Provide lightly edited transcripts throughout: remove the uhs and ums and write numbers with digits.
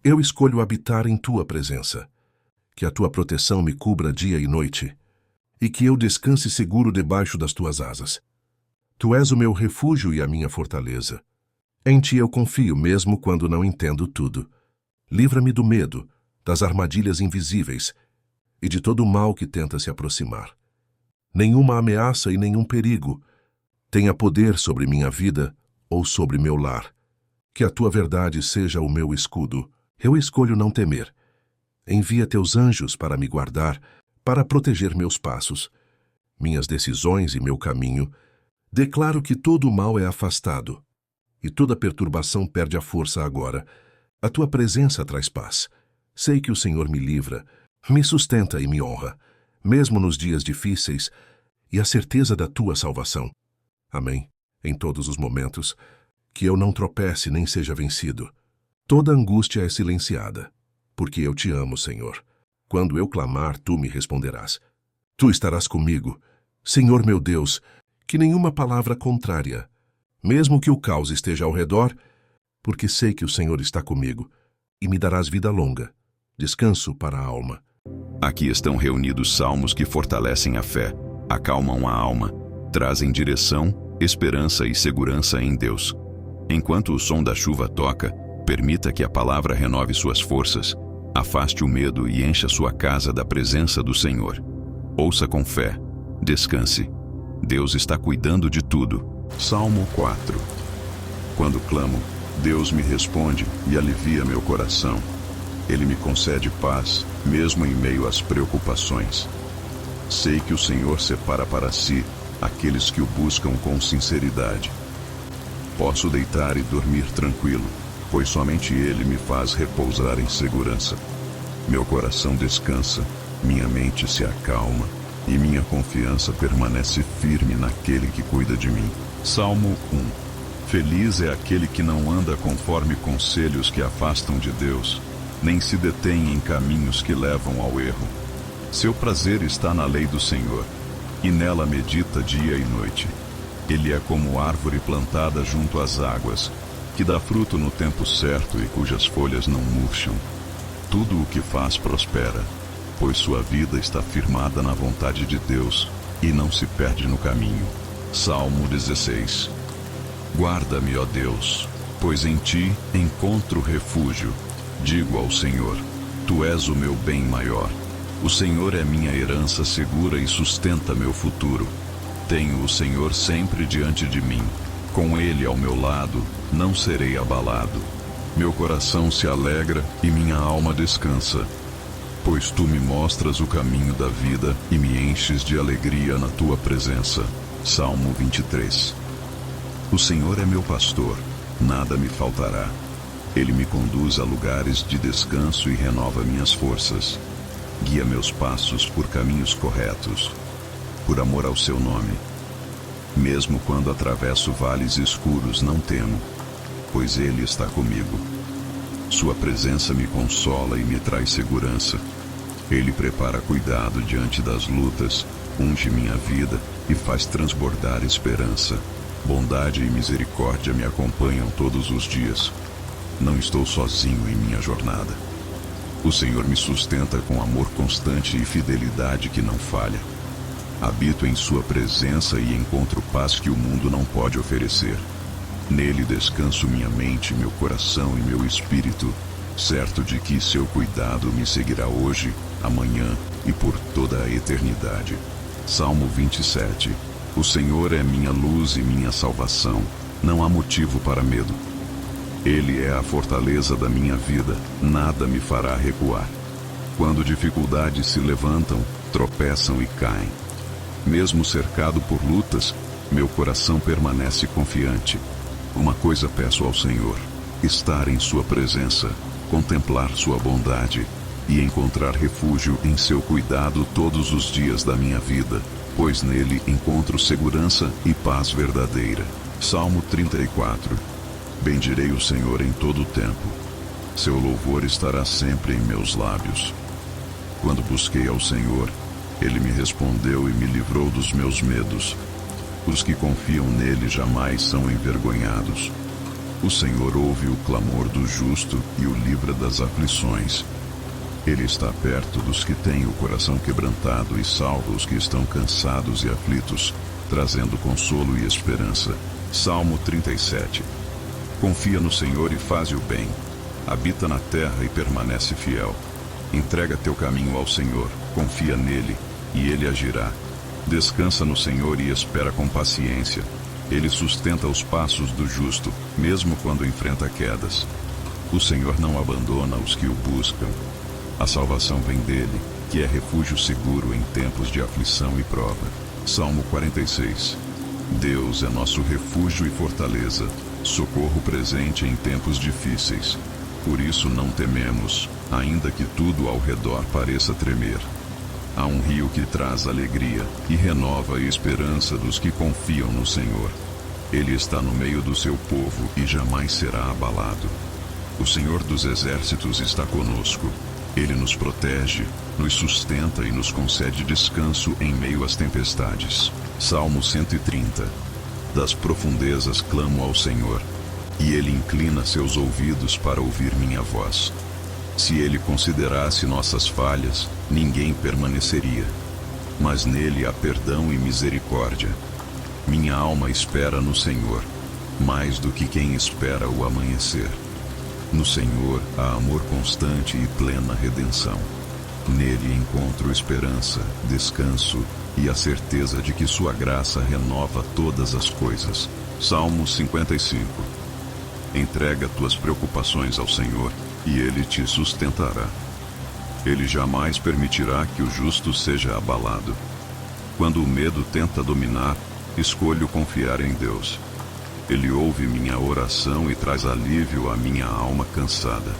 Eu escolho habitar em tua presença. Que a tua proteção me cubra dia e noite, e que eu descanse seguro debaixo das tuas asas. Tu és o meu refúgio e a minha fortaleza. Em ti eu confio mesmo quando não entendo tudo. Livra-me do medo, das armadilhas invisíveis e de todo o mal que tenta se aproximar. Nenhuma ameaça e nenhum perigo tenha poder sobre minha vida ou sobre meu lar. Que a tua verdade seja o meu escudo. Eu escolho não temer. Envia teus anjos para me guardar, para proteger meus passos, minhas decisões e meu caminho. Declaro que todo o mal é afastado e toda perturbação perde a força agora. A tua presença traz paz. Sei que o Senhor me livra, me sustenta e me honra, mesmo nos dias difíceis, e a certeza da tua salvação. Amém. Em todos os momentos, que eu não tropece nem seja vencido. Toda angústia é silenciada, porque eu te amo, Senhor. Quando eu clamar, tu me responderás. Tu estarás comigo, Senhor meu Deus, que nenhuma palavra contrária, mesmo que o caos esteja ao redor, porque sei que o Senhor está comigo, e me darás vida longa, descanso para a alma. Aqui estão reunidos salmos que fortalecem a fé, acalmam a alma, trazem direção, esperança e segurança em Deus. Enquanto o som da chuva toca, permita que a palavra renove suas forças, afaste o medo e encha sua casa da presença do Senhor. Ouça com fé, descanse. Deus está cuidando de tudo. Salmo 4. Quando clamo, Deus me responde e alivia meu coração. Ele me concede paz, mesmo em meio às preocupações. Sei que o Senhor separa para si aqueles que o buscam com sinceridade. Posso deitar e dormir tranquilo, pois somente Ele me faz repousar em segurança. Meu coração descansa, minha mente se acalma e minha confiança permanece firme naquele que cuida de mim. Salmo 1. Feliz é aquele que não anda conforme conselhos que afastam de Deus, nem se detém em caminhos que levam ao erro. Seu prazer está na lei do Senhor, e nela medita dia e noite. Ele é como árvore plantada junto às águas, que dá fruto no tempo certo e cujas folhas não murcham. Tudo o que faz prospera, pois sua vida está firmada na vontade de Deus e não se perde no caminho. Salmo 16. Guarda-me, ó Deus, pois em ti encontro refúgio. Digo ao Senhor, tu és o meu bem maior. O Senhor é minha herança segura e sustenta meu futuro. Tenho o Senhor sempre diante de mim. Com Ele ao meu lado, não serei abalado. Meu coração se alegra e minha alma descansa, pois tu me mostras o caminho da vida e me enches de alegria na tua presença. Salmo 23. O Senhor é meu pastor, nada me faltará. Ele me conduz a lugares de descanso e renova minhas forças. Guia meus passos por caminhos corretos, por amor ao seu nome. Mesmo quando atravesso vales escuros, não temo, pois Ele está comigo. Sua presença me consola e me traz segurança. Ele prepara cuidado diante das lutas, unge minha vida e faz transbordar esperança. Bondade e misericórdia me acompanham todos os dias. Não estou sozinho em minha jornada. O Senhor me sustenta com amor constante e fidelidade que não falha. Habito em sua presença e encontro paz que o mundo não pode oferecer. Nele descanso minha mente, meu coração e meu espírito, certo de que seu cuidado me seguirá hoje, amanhã e por toda a eternidade. Salmo 27. O Senhor é minha luz e minha salvação. Não há motivo para medo. Ele é a fortaleza da minha vida, nada me fará recuar. Quando dificuldades se levantam, tropeçam e caem. Mesmo cercado por lutas, meu coração permanece confiante. Uma coisa peço ao Senhor: estar em sua presença, contemplar sua bondade e encontrar refúgio em seu cuidado todos os dias da minha vida, pois nele encontro segurança e paz verdadeira. Salmo 34. Bendirei o Senhor em todo o tempo. Seu louvor estará sempre em meus lábios. Quando busquei ao Senhor, Ele me respondeu e me livrou dos meus medos. Os que confiam nele jamais são envergonhados. O Senhor ouve o clamor do justo e o livra das aflições. Ele está perto dos que têm o coração quebrantado e salva os que estão cansados e aflitos, trazendo consolo e esperança. Salmo 37. Confia no Senhor e faze o bem. Habita na terra e permanece fiel. Entrega teu caminho ao Senhor, confia nele, e ele agirá. Descansa no Senhor e espera com paciência. Ele sustenta os passos do justo, mesmo quando enfrenta quedas. O Senhor não abandona os que o buscam. A salvação vem dele, que é refúgio seguro em tempos de aflição e prova. Salmo 46. Deus é nosso refúgio e fortaleza, socorro presente em tempos difíceis. Por isso não tememos, ainda que tudo ao redor pareça tremer. Há um rio que traz alegria e renova a esperança dos que confiam no Senhor. Ele está no meio do seu povo e jamais será abalado. O Senhor dos exércitos está conosco. Ele nos protege, nos sustenta e nos concede descanso em meio às tempestades. Salmo 130. Das profundezas clamo ao Senhor, e Ele inclina seus ouvidos para ouvir minha voz. Se Ele considerasse nossas falhas, ninguém permaneceria. Mas nele há perdão e misericórdia. Minha alma espera no Senhor, mais do que quem espera o amanhecer. No Senhor há amor constante e plena redenção. Nele encontro esperança, descanso e a certeza de que sua graça renova todas as coisas. Salmo 55. Entrega tuas preocupações ao Senhor e Ele te sustentará. Ele jamais permitirá que o justo seja abalado. Quando o medo tenta dominar, escolho confiar em Deus. Ele ouve minha oração e traz alívio à minha alma cansada.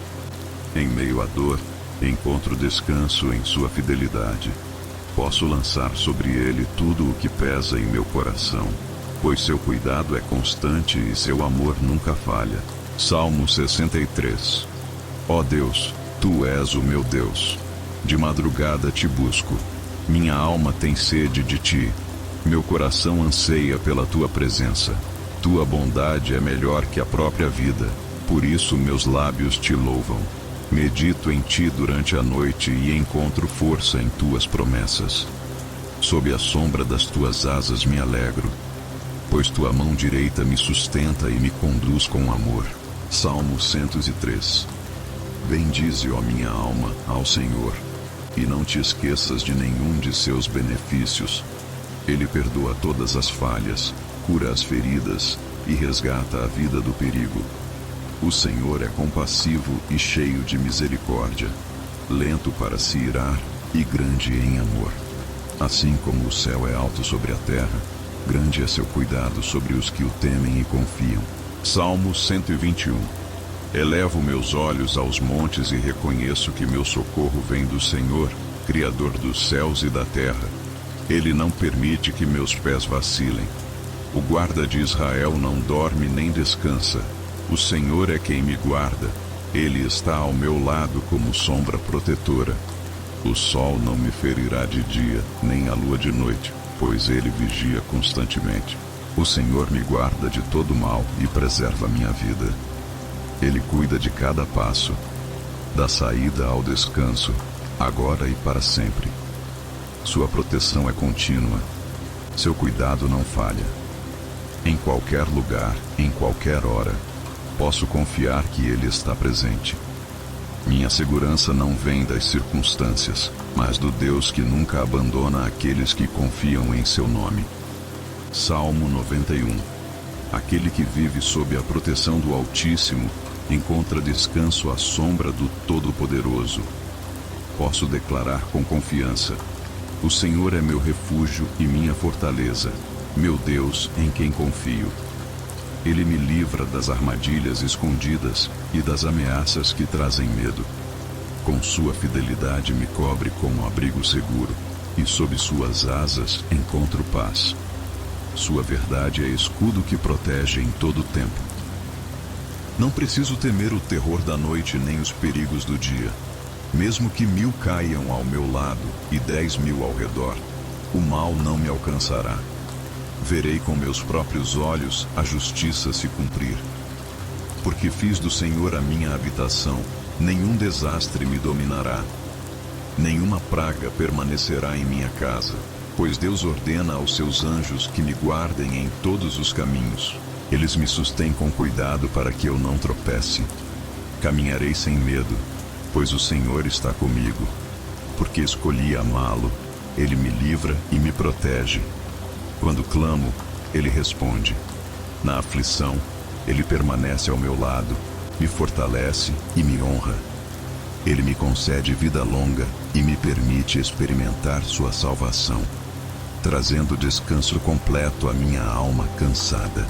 Em meio à dor, encontro descanso em sua fidelidade. Posso lançar sobre ele tudo o que pesa em meu coração, pois seu cuidado é constante e seu amor nunca falha. Salmo 63. Ó Deus, tu és o meu Deus. De madrugada te busco. Minha alma tem sede de ti. Meu coração anseia pela tua presença. Tua bondade é melhor que a própria vida, por isso meus lábios te louvam. Medito em ti durante a noite e encontro força em tuas promessas. Sob a sombra das tuas asas me alegro, pois tua mão direita me sustenta e me conduz com amor. Salmo 103. Bendize, ó minha alma, ao Senhor, e não te esqueças de nenhum de seus benefícios. Ele perdoa todas as falhas, cura as feridas e resgata a vida do perigo. O Senhor é compassivo e cheio de misericórdia, lento para se irar e grande em amor. Assim como o céu é alto sobre a terra, grande é seu cuidado sobre os que o temem e confiam. Salmo 121. Elevo meus olhos aos montes e reconheço que meu socorro vem do Senhor, Criador dos céus e da terra. Ele não permite que meus pés vacilem. O guarda de Israel não dorme nem descansa. O Senhor é quem me guarda. Ele está ao meu lado como sombra protetora. O sol não me ferirá de dia, nem a lua de noite, pois ele vigia constantemente. O Senhor me guarda de todo mal e preserva minha vida. Ele cuida de cada passo, da saída ao descanso, agora e para sempre. Sua proteção é contínua. Seu cuidado não falha. Em qualquer lugar, em qualquer hora, posso confiar que Ele está presente. Minha segurança não vem das circunstâncias, mas do Deus que nunca abandona aqueles que confiam em seu nome. Salmo 91. Aquele que vive sob a proteção do Altíssimo encontra descanso à sombra do Todo-Poderoso. Posso declarar com confiança: o Senhor é meu refúgio e minha fortaleza, meu Deus em quem confio. Ele me livra das armadilhas escondidas e das ameaças que trazem medo. Com sua fidelidade me cobre como abrigo seguro, e sob suas asas encontro paz. Sua verdade é escudo que protege em todo o tempo. Não preciso temer o terror da noite nem os perigos do dia. Mesmo que 1000 caiam ao meu lado e 10.000 ao redor, o mal não me alcançará. Verei com meus próprios olhos a justiça se cumprir. Porque fiz do Senhor a minha habitação, nenhum desastre me dominará. Nenhuma praga permanecerá em minha casa, pois Deus ordena aos seus anjos que me guardem em todos os caminhos. Eles me sustêm com cuidado para que eu não tropece. Caminharei sem medo, pois o Senhor está comigo. Porque escolhi amá-lo, Ele me livra e me protege. Quando clamo, Ele responde. Na aflição, Ele permanece ao meu lado, me fortalece e me honra. Ele me concede vida longa e me permite experimentar sua salvação, trazendo descanso completo à minha alma cansada.